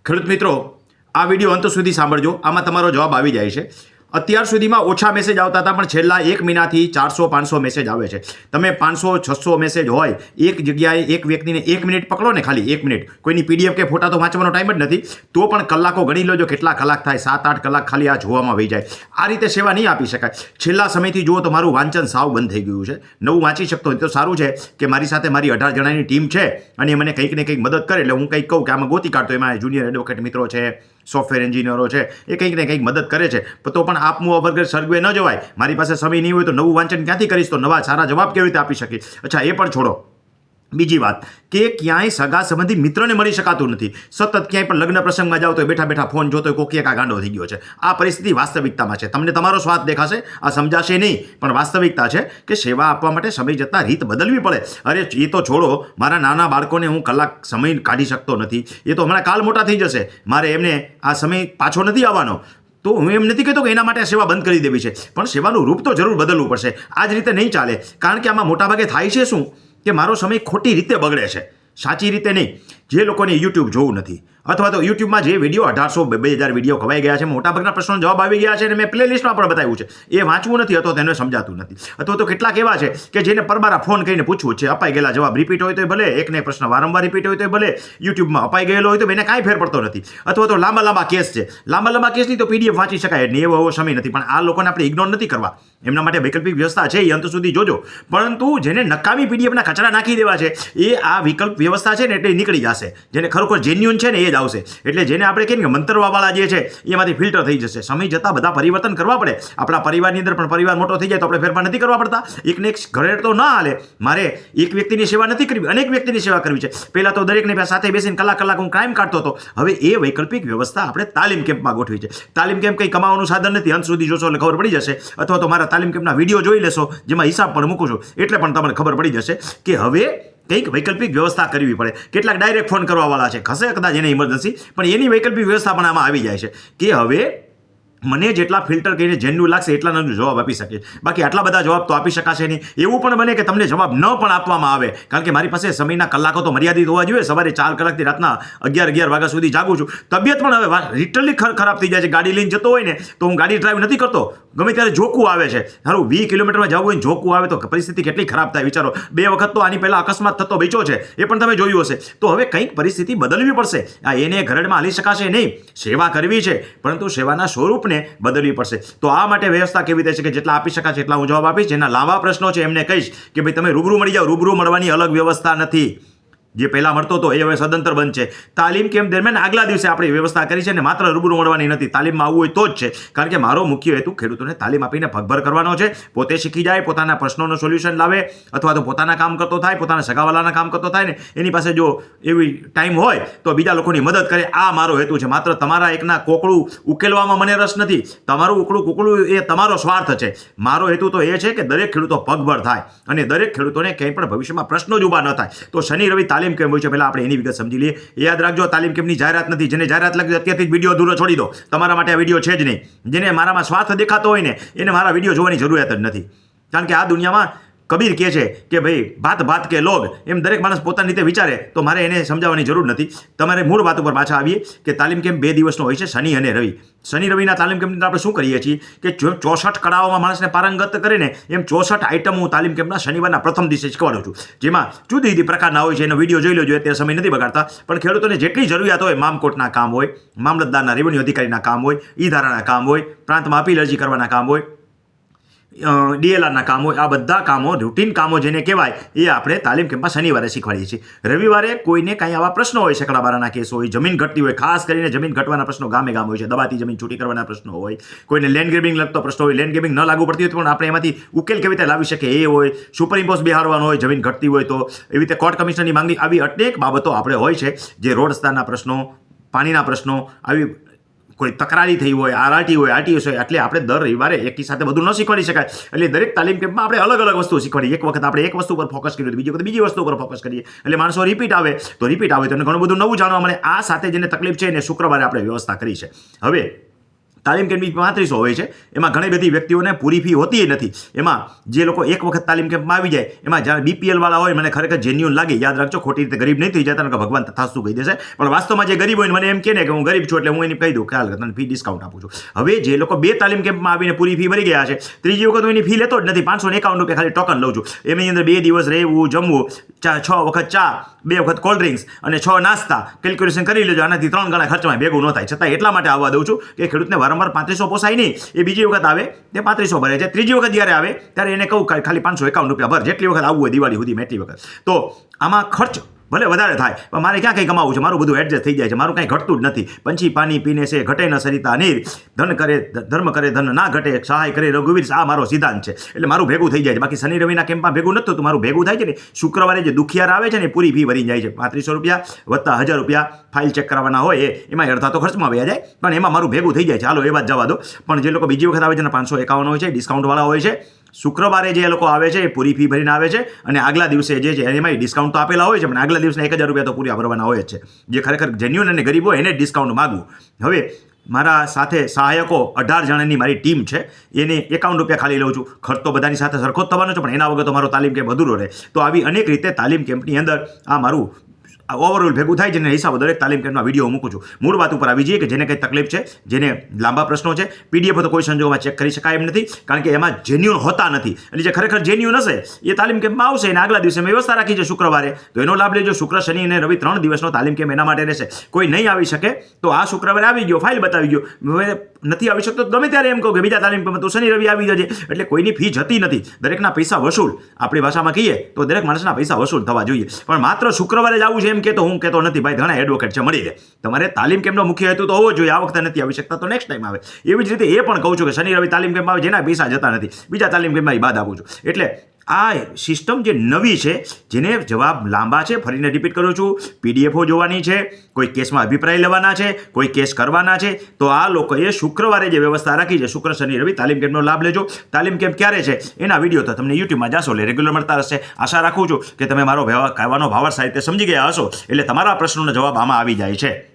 ખેડૂત મિત્રો, આ વિડીયો અંત સુધી સાંભળજો. આમાં તમારો જવાબ આવી જાય છે. અત્યાર સુધીમાં ઓછા મેસેજ આવતા હતા, પણ છેલ્લા 1 મહિનાથી 400-500 મેસેજ આવે છે. તમે 500-600 મેસેજ હોય એક જગ્યાએ એક વ્યક્તિને 1 મિનિટ પકડો ને, ખાલી 1 મિનિટ. કોઈની પીડીએફ કે ફોટા તો વાંચવાનો ટાઈમ જ નથી, તો પણ કલાકો ગણી લેજો કેટલા કલાક થાય. 7-8 કલાક ખાલી આ જોવામાં વહી જાય. આ રીતે સેવા નહીં આપી શકાય. છેલ્લા સમયથી જુઓ તો મારું વાંચન સાવ બંધ થઈ ગયું છે. નવું વાંચી શકતો હોય તો સારું છે કે મારી સાથે મારી 18 જણાની ટીમ છે અને મને કંઈક ને કંઈક મદદ કરે. એટલે હું કંઈક કહું કે આમાં ગોતી કાઢતો, એમાં જુનિયર એડવોકેટ મિત્રો છે, સોફ્ટવેર એન્જિનિયરો છે, એ કંઈક ને કંઈક મદદ કરે છે. તો પણ આપમું વગર સર્વે ન જવાય. મારી પાસે સમય નહીં હોય તો નવું વાંચન ક્યાંથી કરીશ? તો નવા સારા જવાબ કેવી રીતે આપી શકીશ? અચ્છા, એ પણ છોડો. બીજી વાત કે ક્યાંય સગા સંબંધી મિત્રને મળી શકાતું નથી. સતત ક્યાંય પણ લગ્ન પ્રસંગમાં જાઓ તો બેઠા બેઠા ફોન જોતો કોક એક ગાંડો થઈ ગયો છે. આ પરિસ્થિતિ વાસ્તવિકતામાં છે. તમને તમારો સ્વાદ દેખાશે, આ સમજાશે નહીં, પણ વાસ્તવિકતા છે કે સેવા આપવા માટે સમય જતાં રીત બદલવી પડે. અરે એ તો છોડો, મારા નાના બાળકોને હું કલાક સમય કાઢી શકતો નથી. એ તો હમણાં કાલ મોટા થઈ જશે, મારે એમને આ સમય પાછો નથી આવવાનો. તો હું એમ નથી કહેતો કે એના માટે સેવા બંધ કરી દેવી છે, પણ સેવાનું રૂપ તો જરૂર બદલવું પડશે. આ જ રીતે નહીં ચાલે. કારણ કે આમાં મોટાભાગે થાય છે શું કે મારો સમય ખોટી રીતે બગડે છે, સાચી રીતે નહીં. જે લોકોને યુટ્યુબ જોવું નથી, અથવા તો યુટ્યુબમાં જે વિડીયો 1800-2000 વિડીયો ખવાઈ ગયા છે, મોટાભાગના પ્રશ્નો જવાબ આવી ગયા છે અને મેં પ્લેલિસ્ટમાં પણ બતાવ્યું છે, એ વાંચવું નથી અથવા તેને સમજાતું નથી. અથવા તો કેટલાક એવા છે કે જેને પરબારા ફોન કરીને પૂછવું છે, અપાઈ ગયેલા જવાબ રિપીટ હોય તો ભલે, એકને પ્રશ્ન વારંવાર રિપીટ હોય તો ભલે, યુટ્યુબમાં અપાઈ ગયેલો હોય તો એને કાંઈ ફેર પડતો નથી. અથવા તો લાંબા કેસ છે, લાંબા કેસની તો પીડીએફ વાંચી શકાય નહીં, એવો સમય નથી. પણ આ લોકોને આપણે ઇગ્નોર નથી કરવા. એમના માટે વૈકલ્પિક વ્યવસ્થા છે, એ અંત સુધી જોજો. પરંતુ જેને નકામી પીડીએફના કચરા નાખી દેવા છે, એ આ વિકલ્પ વ્યવસ્થા છે ને એટલે નીકળી જશે. જેને ખરેખર જેન્યુઅન છે ને એ જ આવશે. એટલે જેને આપણે કહીએ કે મંતરવાવાળા જે છે એમાંથી ફિલ્ટર થઈ જશે. સમય જતાં બધા પરિવર્તન કરવા પડે. આપણા પરિવારની અંદર પણ પરિવાર મોટો થઈ જાય તો આપણે ફેરફાર નથી કરવા પડતા. એકને એક ઘરે તો ના હાલે. મારે એક વ્યક્તિની સેવા નથી કરવી, અનેક વ્યક્તિની સેવા કરવી છે. પહેલાં તો દરેકની સાથે બેસીને કલાક હું ક્રાઇમ કાઢતો હતો. હવે એ વૈકલ્પિક વ્યવસ્થા આપણે તાલીમ કેમ્પમાં ગોઠવી છે. તાલીમ કેમ્પ કંઈ કમાવાનું સાધન નથી. અંત સુધી જોશો એટલે ખબર પડી જશે. અથવા તો મારા તાલીમ કેમ્પના વિડીયો જોઈ લેશો, જેમાં હિસાબ પણ મૂકું છું, એટલે પણ તમને ખબર પડી જશે કે હવે કંઈક વૈકલ્પિક વ્યવસ્થા કરવી પડે. કેટલાક ડાયરેક્ટ ફોન કરવાવાળા છે, ખસે કદાચ એને ઇમરજન્સી, પણ એની વૈકલ્પિક વ્યવસ્થા પણ આમાં આવી જાય છે કે હવે મને જેટલા ફિલ્ટર કરીને જેન્યુઅન લાગશે એટલાનો જવાબ આપી શકે. બાકી આટલા બધા જવાબ તો આપી શકાશે નહીં. એવું પણ બને કે તમને જવાબ ન પણ આપવામાં આવે, કારણ કે મારી પાસે સમયના કલાકો તો મર્યાદિત હોવા જોઈએ. સવારે 4 કલાકથી રાતના 11 વાગ્યા સુધી જાગું છું. તબિયત પણ હવે લિટરલી ખરાબ થઈ જાય છે. ગાડી લઈને જતો હોય ને તો હું ગાડી ડ્રાઈવ નથી કરતો, ગમે ત્યારે જોકું આવે છે. સારું 20 કિલોમીટરમાં જવું હોય ને જોકું આવે તો પરિસ્થિતિ કેટલી ખરાબ થાય વિચારો. 2 વખત તો આની પહેલાં અકસ્માત થતો બચ્યો છે, એ પણ તમે જોયું હશે. તો હવે કંઈક પરિસ્થિતિ બદલવી પડશે. આ એને ઘરડમાં હાલી શકાશે નહીં. સેવા કરવી છે, પરંતુ સેવાના સ્વરૂપને બદલવી પડશે. તો આ માટે વ્યવસ્થા કેવી રીતે છે કે જેટલા આપી શકાશે એટલા હું જવાબ આપીશ. જેના લાંબા પ્રશ્નો છે એમને કહીશ કે ભાઈ તમે રૂબરૂ મળી જાઓ. રૂબરૂ મળવાની અલગ વ્યવસ્થા નથી. જે પહેલાં મળતો હતો એ હવે સદંતર બંધ છે. તાલીમ કેમ્પ દરમિયાન આગલા દિવસે આપણે વ્યવસ્થા કરી છે, ને માત્ર રૂબરૂ મળવાની નથી. તાલીમમાં આવવું હોય તો જ છે, કારણ કે મારો મુખ્ય હેતુ ખેડૂતોને તાલીમ આપીને પગભર કરવાનો છે. પોતે શીખી જાય, પોતાના પ્રશ્નોનું સોલ્યુશન લાવે, અથવા તો પોતાના કામ કરતો થાય, પોતાના સગાવાલાના કામ કરતો થાય ને એની પાસે જો એવી ટાઈમ હોય તો બીજા લોકોની મદદ કરે. આ મારો હેતુ છે. માત્ર તમારા એકના કોકડું ઉકેલવામાં મને રસ નથી. તમારું કુકડું એ તમારો સ્વાર્થ છે. મારો હેતુ તો એ છે કે દરેક ખેડૂતો પગભર થાય અને દરેક ખેડૂતોને કંઈ પણ ભવિષ્યમાં પ્રશ્નો જ ઊભા ન થાય. તો શનિ રવિ તાલીમ કેમ્પ હોય છે, પહેલાં આપણે એની વિગત સમજી લઈએ. યાદ રાખજો, તાલીમ કેમ્પની જાહેરાત નથી. જેને જાહેરાત લાગી અત્યારથી જ વિડીયો અધૂરો છોડી દો. તમારા માટે આ વિડીયો છે જ નહીં. જેને મારામાં સ્વાર્થ દેખાતો હોય ને એને મારા વિડીયો જોવાની જરૂરિયાત જ નથી. કારણ કે આ દુનિયામાં કબીર કહે છે કે ભાઈ ભાત કે લોગ, એમ દરેક માણસ પોતાની રીતે વિચારે, તો મારે એને સમજાવવાની જરૂર નથી. તમારે મૂળ વાત ઉપર પાછા આવીએ કે તાલીમ કેમ્પ 2 દિવસનો હોય છે, શનિ અને રવિ. શનિ રવિના તાલીમ કેમ્પની આપણે શું કરીએ છીએ કે 64 કળાઓમાં માણસને પારંગત કરીને એમ 64 આઈટમ હું તાલીમ કેમ્પના શનિવારના પ્રથમ દિવસે શીખવાડું છું. જેમાં જુદી જુદી પ્રકારના હોય છે. એનો વિડીયો જોઈ લેજો, અત્યારે સમય નથી બગાડતા. પણ ખેડૂતોને જેટલી જરૂરિયાત હોય, મામકોટના કામ હોય, મામલતદારના રેવન્યુ અધિકારીના કામ હોય, ઈ ધારાના કામ હોય, પ્રાંતમાં અપીલ અરજી કરવાના કામ હોય, ડીએલઆરના કામ હોય, આ બધા કામો રૂટીન કામો જેને કહેવાય એ આપણે તાલીમ કેમ્પમાં શનિવારે શીખવાડીએ છીએ. રવિવારે કોઈને કાંઈ આવા પ્રશ્નો હોય, શકડાબારાના કેસ હોય, જમીન ઘટતી હોય, ખાસ કરીને જમીન ઘટવાના પ્રશ્નો ગામે ગામ હોય છે. દબાતી જમીન છૂટી કરવાના પ્રશ્નો હોય, કોઈને લેન્ડ ગ્રેબિંગ લગતો પ્રશ્ન હોય, લેન્ડ ગ્રેબિંગ ન લાગુ પડતી હોય તો પણ આપણે એમાંથી ઉકેલ કેવી રીતે લાવી શકીએ એ હોય, સુપર ઇમ્પોઝ બિહારવાનો હોય જમીન ઘટતી હોય તો, એવી રીતે કોર્ટ કમિશનરની માંગણી, આવી અનેક બાબતો આપણે હોય છે. જે રોડ રસ્તાના પ્રશ્નો, પાણીના પ્રશ્નો, આવી કોઈ તકરારી થઈ હોય, આરઆરટી હોય, આરટીએસ હોય, એટલે આપણે દર રવિવારે એકી સાથે બધું ન શીખવાડી શકાય. એટલે દરેક તાલીમ કેમ્પમાં આપણે અલગ અલગ વસ્તુઓ શીખવાડીએ. એક વખત આપણે એક વસ્તુ પર ફોકસ કર્યું, બીજી વખત બીજી વસ્તુ પર ફોકસ કરીએ. એટલે માણસો રિપીટ આવે તો ઘણું બધું નવું જાણવા મળે. આ સાથે જેને તકલીફ છે એને શુક્રવારે આપણે વ્યવસ્થા કરી છે. હવે તાલીમ કેમ્પની 3500 હોય છે. એમાં ઘણી બધી વ્યક્તિઓને પૂરી ફી હોતી નથી. એમાં જે લોકો એક વખત તાલીમ કેમ્પમાં આવી જાય, એમાં જ્યારે BPL વાળા હોય, મને ખરેખર જેન્યુઅન લાગે. યાદ રાખજો, ખોટી રીતે ગરીબ નહીં થઈ જતા, કે ભગવાન તથાસ્તુ કહી દેશે. પણ વાસ્તવમાં જે ગરીબ હોય મને એમ કહે ને કે હું ગરીબ છું, એટલે હું એને કહી દઉં કે હાલ તને ફી ડિસ્કાઉન્ટ આપું છું. હવે જે લોકો 2 તાલીમ કેમ્પમાં આવીને પૂરી ફી ભરી ગયા છે, ત્રીજી વખત હું એની ફી લેતો જ નથી. 551 રૂપિયા ખાલી ટોકન લઉં છું. એની અંદર 2 દિવસ રહેવું, જમવું, 6 વખત ચા, 2 વખત કોલ્ડ ડ્રિંક્સ અને 6 નાસ્તા. કેલ્ક્યુલેશન કરી લેજો. આનાથી 3 ગણા ખર્ચમાં ભેગું ન થાય. છતાં એટલા માટે આવવા દઉં છું કે ખેડૂતને વારંવાર 3500 પોસાય નહીં. એ બીજી વખત આવે તે 3500 ભરે છે. ત્રીજી વખત જ્યારે આવે ત્યારે એને કહું ખાલી 551 રૂપિયા ભર, જેટલી વખત આવવું હોય દિવાળી સુધીમાં એટલી વખત. તો આમાં ખર્ચ ભલે વધારે થાય, પણ મારે ક્યાં કંઈ કમાવું છે, મારું બધું એડજસ્ટ થઈ જાય છે, મારું કંઈ ઘટતું જ નથી. પંછી પાણી પીને છે, ઘટે ન સરિતા નીર, ધન કરે ધર્મ કરે ધન ના ઘટે, સહાય કરે રઘુવીર. આ મારો સિદ્ધાંત છે. એટલે મારું ભેગું થઈ જાય છે. બાકી શનિ રવિના કેમ્પમાં ભેગું નતું તો મારું ભેગું થાય છે ને. શુક્રવારે જે દુખિયાર આવે છે ને, પૂરી ફી ભરી જાય છે. 3500 રૂપિયા વત્તા 1000 રૂપિયા ફાઇલ ચેક કરાવવાના હોય, એમાં અડધા તો ખર્ચમાં વયા જાય, પણ એમાં મારું ભેગું થઈ જાય છે. હાલો એ વાત જવા દો. પણ જે લોકો બીજી વખત આવે છે ને, 551 હોય છે, ડિસ્કાઉન્ટવાળા હોય છે. શુક્રવારે જે લોકો આવે છે એ પૂરી ફી ભરીને આવે છે, અને આગલા દિવસે જે છે એમાં ડિસ્કાઉન્ટ તો આપેલા હોય છે, પણ આગલા દિવસના 1000 રૂપિયા તો પૂરા ભરવાના હોય જ છે. જે ખરેખર જેન્યુઅન અને ગરીબ હોય એને ડિસ્કાઉન્ટ માગવું. હવે મારા સાથે સહાયકો 18 જણાની મારી ટીમ છે, એને 51 રૂપિયા ખાલી લઉં છું. ખર્ચ તો બધાની સાથે સરખો જ થવાનો છે, પણ એના વગર તો મારો તાલીમ કેમ્પ અધૂરો રહે. તો આવી અનેક રીતે તાલીમ કેમ્પની અંદર આ મારું ઓવરઓલ ભેગું થાય છે ને હિસાબો દરેક તાલીમ કેમ્પમાં વિડીયો મૂકું છું. મૂળ વાત ઉપર આવી જઈએ કે જેને કંઈ તકલીફ છે, જેને લાંબા પ્રશ્નો છે, PDF તો કોઈ સંજોગોમાં ચેક કરી શકાય એમ નથી, કારણ કે એમાં જેન્યુઅન હોતા નથી. અને જે ખરેખર જેન્યુઅન હશે એ તાલીમ કેમ્પમાં આવશે, અને આગલા દિવસે મેં વ્યવસ્થા રાખી છે શુક્રવારે, તો એનો લાભ લેજો. શુક્ર, શનિ અને રવિ 3 દિવસનો તાલીમ કેમ્પ એના માટે રહેશે. કોઈ નહીં આવી શકે તો આ શુક્રવારે આવી ગયો, ફાઇલ બતાવી ગયો. હવે નથી આવી શકતો ગમે ત્યારે એમ કહું કે બીજા તાલીમ કેમ્પમાં તું શનિ રવિ આવી જજે. એટલે કોઈની ફી જતી નથી. દરેકના પૈસા વસૂલ. આપણી ભાષામાં કહીએ તો દરેક માણસના પૈસા વસૂલ થવા જોઈએ. પણ માત્ર શુક્રવારે જ આવું છે એમ કહેતો હું કહેતો નથી ભાઈ. ઘણા એડવોકેટ છે, મળી રહે. તમારે તાલીમ કેમ્પનો મુખ્ય હેતુ તો હોવો જોઈએ. આ વખતે નથી આવી શકતા તો નેક્સ્ટ ટાઈમ આવે. એવી જ રીતે એ પણ કહું છું કે શનિ રવિ તાલીમ કેમ્પ આવે, જેના પૈસા જતા નથી, બીજા તાલીમ કેમ્પમાં બાદ આપું છું. એટલે આ સિસ્ટમ જે નવી છે, જેને જવાબ લાંબા છે, ફરીને રિપીટ કરું છું, PDFો જોવાની છે, કોઈ કેસમાં અભિપ્રાય લેવાના છે, કોઈ કેસ કરવાના છે, તો આ લોકોએ શુક્રવારે જે વ્યવસ્થા રાખી છે, શુક્ર શનિ રવિ તાલીમ કેમ્પનો લાભ લેજો. તાલીમ કેમ્પ ક્યારે છે એના વિડીયો તો તમને યુટ્યુબમાં જાશો એટલે રેગ્યુલર મળતા રહેશે. આશા રાખું છું કે તમે મારો કહેવાનો ભાવાર્થ સાહિત્ય સમજી ગયા હશો, એટલે તમારા પ્રશ્નોનો જવાબ આમાં આવી જાય છે.